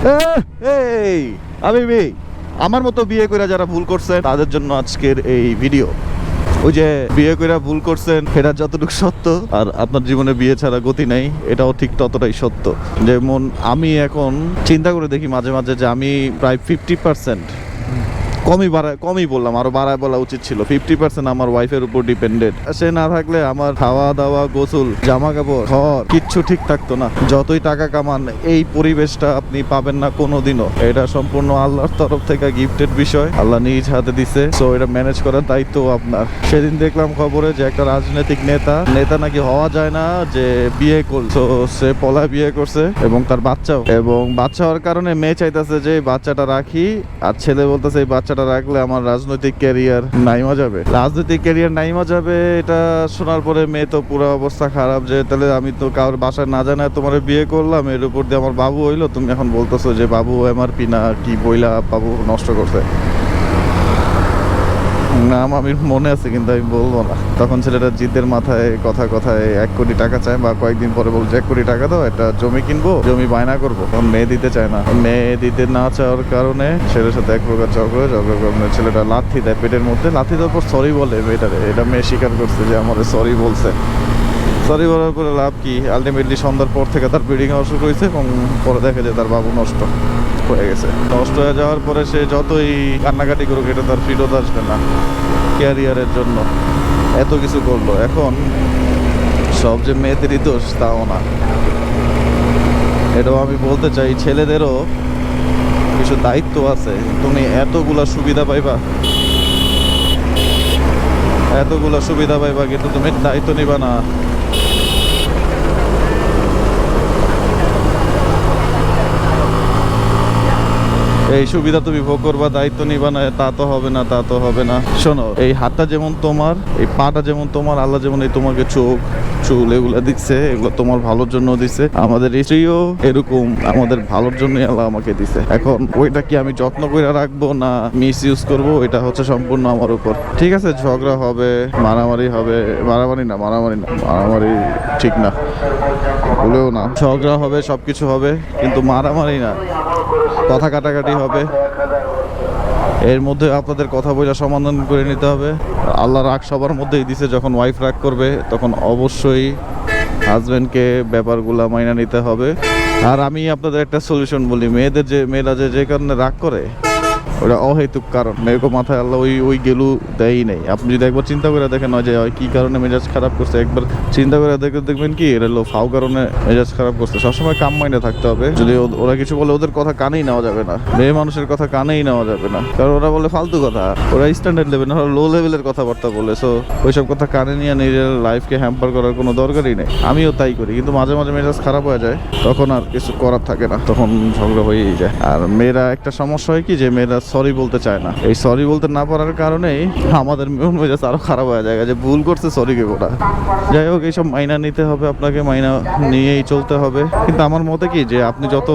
এই হাবিবি, আমার মতো বিয়ে করে যারা ভুল করছে তাদের জন্য আজকের এই ভিডিও। ওই যে বিয়ে করে ভুল করছেন এটা যতটুকু সত্য, আর আপনার জীবনে বিয়ে ছাড়া গতি নাই এটাও ঠিক ততটাই সত্য। যেমন আমি এখন চিন্তা করে দেখি মাঝে মাঝে যে আমি প্রায় 50%, কমই বললাম, আরো বাড়ায় বলা উচিত ছিল, 50% আমার ওয়াইফের উপর ডিপেন্ডেন্ট। সে না থাকলে আমার খাওয়া দাওয়া, গোসল, জামা কাপড়, ঘর কিচ্ছু ঠিক থাকতো না। যতই টাকা কামান এই পরিবেশটা আপনি পাবেন না কোনোদিনও। এটা সম্পূর্ণ আল্লাহর তরফ থেকে গিফটেড বিষয়, আল্লাহ নিজ হাতে দিছে। সো এটা ম্যানেজ করার দায়িত্ব আপনার। সেদিন দেখলাম খবরে যে একটা রাজনৈতিক নেতা নাকি হওয়া যায় না, যে বিয়ে করছে, সে পলায় বিয়ে করছে এবং তার বাচ্চা হওয়ার কারণে মেয়ে চাইতেছে যে বাচ্চাটা রাখি, আর ছেলে বলতেছে এই বাচ্চাটা রাখলে আমার রাজনৈতিক ক্যারিয়ার নাইমা যাবে। এটা শোনার পরে মেয়ে তো পুরো অবস্থা খারাপ, যে তাহলে আমি তো কারোর বাসায় না জানায় তোমার বিয়ে করলাম, এর উপর দিয়ে আমার বাবু হইলো, তুমি এখন বলতেছো যে বাবু এমআরপি না কি বইলা বাবু নষ্ট করছে। নাম আমি মনে আছে কিন্তু আমি বলবো না। তখন ছেলেটা জিদের মাথায় কথায় 1 কোটি টাকা চায়, বা কয়েকদিন পরে বলছে 1 কোটি টাকা দাও, একটা জমি কিনবো, জমি বায়না করবো। তখন মেয়ে দিতে চায় না। মেয়ে দিতে না চাওয়ার কারণে ছেলের সাথে এক প্রকার ঝগড়া করে ছেলেটা লাথি দেয় পেটের মধ্যে। লাথি দেওয়ার পর সরি বলে মেয়েটারে। এটা মেয়ে স্বীকার করছে যে আমার সরি বলছে। সরি বলার পরে লাভ কি? আলটিমেটলি সন্ধ্যার পর থেকে তার ব্লিডিং হওয়া শুরু হয়েছে এবং পরে দেখা যায় তার বাবু নষ্ট হয়ে গেছে। নষ্ট হয়ে যাওয়ার পরে সে যতই কান্নাকাটি করুক এটা তার ফিরত আসবে না। ক্যারিয়ারের জন্য এত কিছু করলো, এখন সব যে মেয়েদেরই দোষ তাও না। এটাও আমি বলতে চাই, ছেলেদেরও কিছু দায়িত্ব আছে। তুমি এতগুলা সুবিধা পাইবা কিন্তু তুমি দায়িত্ব নিবা না। এই সুবিধা তুমি ভোগ করবা, দায়িত্ব নিবা না, তা তো হবে না। শোনো, এই হাতটা যেমন তোমার, এই পাটা যেমন তোমার, আল্লাহ যেমন এই তোমাকে চোখ, চুল এগুলা দিচ্ছে, এগুলো তোমার ভালোর জন্য দিছে। আমাদের স্ত্রীও এরকম আমাদের ভালোর জন্য আল্লাহ আমাকে দিছে। এখন ওইটা কি আমি যত্ন করে রাখবো না মিস ইউজ করবো, এটা হচ্ছে সম্পূর্ণ আমার উপর। ঠিক আছে, ঝগড়া হবে, মারামারি হবে, মারামারি ঠিক না, ভুলেও না। ঝগড়া হবে, সবকিছু হবে, কিন্তু মারামারি না, কথা কাটাকাটি হবে। এর মধ্যে আপনাদের কথা বলে সমাধান করে নিতে হবে। আল্লাহ রাগ সবার মধ্যেই দিছে। যখন ওয়াইফ রাগ করবে তখন অবশ্যই হাজবেন্ডকে ব্যাপারগুলা মাইনা নিতে হবে। আর আমি আপনাদের একটা সলিউশন বলি, মেয়েরা যে কারণে রাগ করে ওটা অহেতুক কারণ। এরকম মাথায় আল্লাহ ওই গেলু দেয়ই নেই। আপনি যদি একবার চিন্তা করে দেখেন যে কি কারণে মেজাজ খারাপ করছে, একবার চিন্তা করে দেখবেন কি এটা হলো ফাও কারণে মেজাজ খারাপ করছে। সবসময় কাম মাইনে থাকতে হবে। যদি ওরা কিছু বলে ওদের কথা কানেই নেওয়া যাবে না, মেয়ে মানুষের কথা কানেই নেওয়া যাবে না, কারণ ওরা বলে ফালতু কথা, ওরা স্ট্যান্ডার্ড লেভেল না, লো লেভেলের কথাবার্তা বলে। সো ওইসব কথা কানে নিয়ে নিজের লাইফকে হ্যাম্পার করার কোনো দরকারই নেই। আমিও তাই করি, কিন্তু মাঝে মাঝে মেজাজ খারাপ হয়ে যায়, তখন আর কিছু করার থাকে না, তখন ঝগড়া হয়েই যায়। আর মেয়েরা একটা সমস্যা হয় কি, যে মেয়েরা সরি বলতে চায় না। এই সরি বলতে না পারার কারণেই আমাদের মেজাজ আরো খারাপ হয়ে যায়, যে ভুল করছে সরি কে কোটা। যাই হোক, এইসব মাইনা নিতে হবে, আপনাকে মাইনা নিয়েই চলতে হবে। কিন্তু আমার মতে কি, যে আপনি যত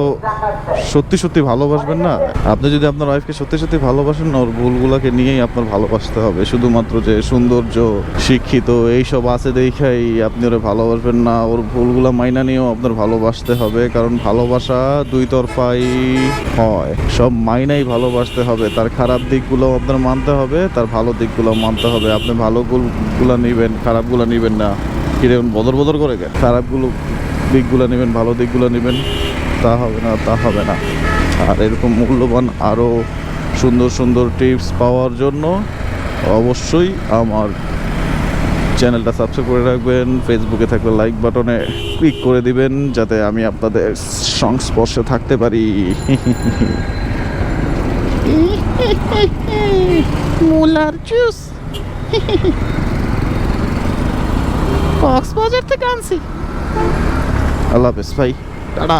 সত্যি ভালোবাসবেন না, আপনি যদি আপনার ওয়াইফকে সত্যি ভালোবাসেন না, ওর ভুলগুলোকে নিয়েই আপনার ভালোবাসতে হবে। শুধুমাত্র যে সৌন্দর্য, শিক্ষিত এইসব আছে দেখাই আপনি ওরা ভালোবাসবেন না, ওর ভুলগুলো মাইনা নিয়েও আপনার ভালোবাসতে হবে। কারণ ভালোবাসা দুই তরফাই হয়, সব মাইনাই ভালোবাসতে হবে। তার খারাপ দিকগুলো আপনার মানতে হবে, তার ভালো দিকগুলো মানতে হবে। আপনি ভালো গুলা নিবেন, খারাপগুলো নিবেন না। কিরকম বদর করে গেল, দিকগুলো নেবেন, ভালো দিকগুলো নেবেন, তা হবে না। আর এরকম মূল্যবান আরও সুন্দর টিপস পাওয়ার জন্য অবশ্যই আমার চ্যানেলটা সাবস্ক্রাইব করে রাখবেন। ফেসবুকে থাকলে লাইক বাটনে ক্লিক করে দিবেন, যাতে আমি আপনাদের সংস্পর্শে থাকতে পারি। মুলার জুস কক্সবাজার থেকে আনছি। আল্লাহ হাফেজ ভাই, টাটা।